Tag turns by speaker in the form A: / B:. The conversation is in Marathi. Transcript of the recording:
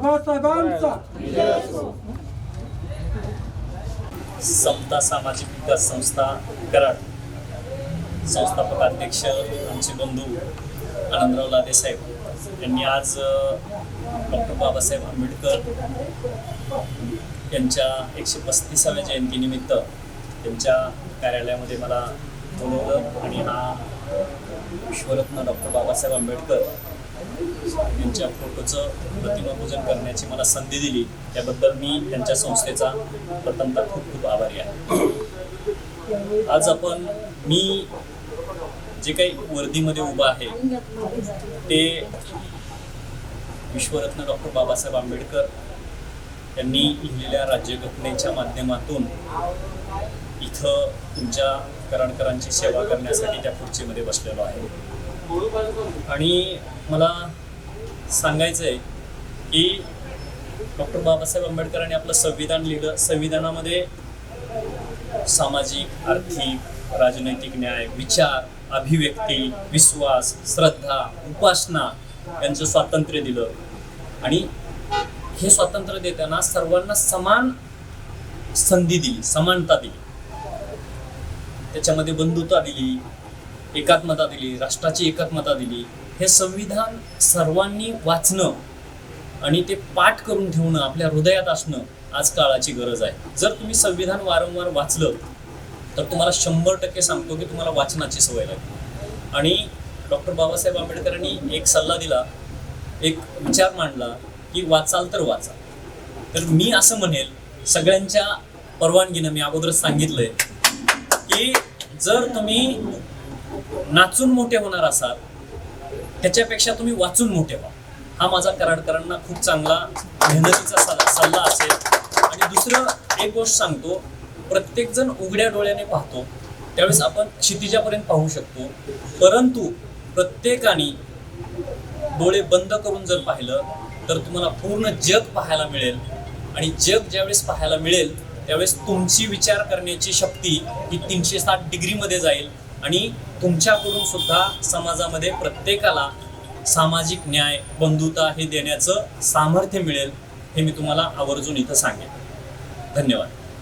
A: बाबासाहेबांचा
B: समता सामाजिक विकास संस्था कराड संस्थापक अध्यक्ष आमचे बंधू आनंदराव लादे साहेब यांनी आज डॉक्टर बाबासाहेब आंबेडकर यांच्या 135व्या जयंतीनिमित्त त्यांच्या कार्यालयामध्ये मला बोलवलं आणि हा विश्वरत्न डॉक्टर बाबासाहेब आंबेडकर यांच्या फोटोचं प्रतिमापूजन करण्याची मला संधी दिली, त्याबद्दल मी त्यांच्या संस्थेचा प्रथमतः खूप खूप आभारी आहे. आज मी जे काही वर्दीमध्ये उभा आहे ते विश्वरत्न डॉक्टर बाबासाहेब आंबेडकर यांनी लिहिलेल्या राज्यघटनेच्या माध्यमातून इथं तुमच्या कराडकरांची सेवा करण्यासाठी त्या खुर्चीमध्ये बसलेलो आहे. आणि मला सांगायचं आहे की डॉक्टर बाबासाहेब आंबेडकरांनी आपलं संविधान लिहिलं. संविधानामध्ये सामाजिक, आर्थिक, राजनैतिक न्याय, विचार, अभिव्यक्ती, विश्वास, श्रद्धा, उपासना यांचं स्वातंत्र्य दिलं. आणि हे स्वातंत्र्य देताना सर्वांना समान संधी दिली, समानता दिली. त्याच्यामध्ये बंधुता दिली, एकात्मता दिली, राष्ट्राची एकात्मता दिली. हे संविधान सर्वांनी वाचणं आणि ते पाठ करून ठेवणं, आपल्या हृदयात असणं आज काळाची गरज आहे. जर तुम्ही संविधान वारंवार वाचलं तर तुम्हाला 100% सांगतो की तुम्हाला वाचनाची सवय लागली. आणि डॉक्टर बाबासाहेब आंबेडकरांनी एक सल्ला दिला, एक विचार मांडला की वाचाल तर वाचा. तर मी असं म्हणेल, सगळ्यांच्या परवानगीनं मी अगोदरच सांगितलंय की जर तुम्ही नाचून मोठे होणार असाल त्याच्यापेक्षा तुम्ही वाचून मोठे व्हा. हा माझा कराडकरांना खूप चांगला मेहनतीचा सल्ला असेल. आणि दुसरं एक गोष्ट सांगतो, प्रत्येक जण उघड्या डोळ्याने पाहतो, त्यावेळेस आपण क्षितिजापर्यंत पाहू शकतो, परंतु प्रत्येकाने डोळे बंद करून जर पाहिलं तर तुम्हाला पूर्ण जग पाहायला मिळेल. आणि जग ज्यावेळेस पाहायला मिळेल त्यावेळेस तुमची विचार करण्याची शक्ती ही 360 डिग्रीमध्ये जाईल. आणि तुमच्याकडून सुद्धा समाजामध्ये प्रत्येकाला सामाजिक न्याय, बंधुता हे देण्याचं सामर्थ्य मिळेल. हे मी तुम्हाला आवर्जून इथं सांगेन. धन्यवाद.